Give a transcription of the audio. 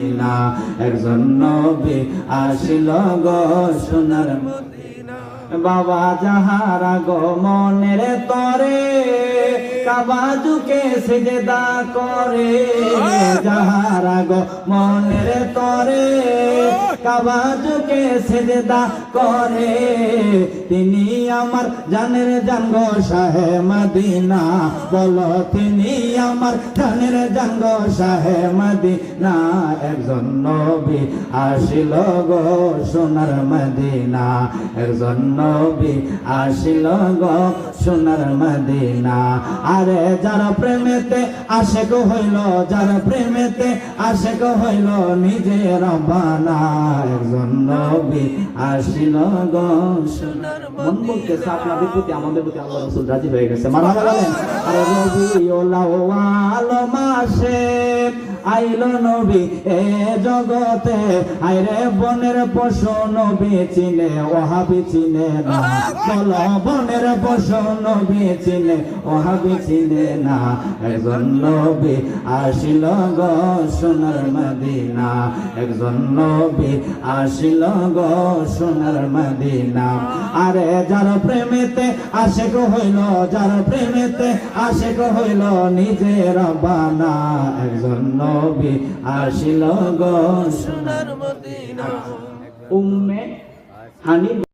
Medina একজন নবী আসিল গো সোনার মদিনা বাবা যাহারা গো মনের তরে কাবা ঝুঁকে সিজদা করে যাহারা গো মনের তরে কাবা ঝুঁকে সিজদা করে তিনি আমার জানের জান গো শাহে মদিনা বলো তিনি আমার জানের জান গো শাহে মদিনা একজন নবী আসিল গো সোনার মদিনা একজন নবী আসিল গো সোনার মদিনা আরে যারা প্রেমেতে আশেক হইল যারা প্রেমেতে আশেক হইল নিজের রব্বানা একজন নবী আসিল গো সোনার মন বলতে আপনাদের প্রতি আমাদের প্রতি আল্লাহ রাসূল রাজি হয়ে গেছে মারহাবা বলেন আরে রবিউল আউয়াল মাসে আইলো নবী এ জগতে আইরে বনের পশু নবী চিনে ওহাবি চিনে না বলো বনের পশু নবী চিনে ওহাবি চিনে না একজন নবী আসিল গো সোনার মদিনা একজন নবী আসিল গো সোনার মদিনা আরে যার প্রেমেতে আশেক হইল যার প্রেমেতে আশেক হইল নিজের রব্বানা একজন নবী আসিল গো সোনার মদিনা উম্মে হানি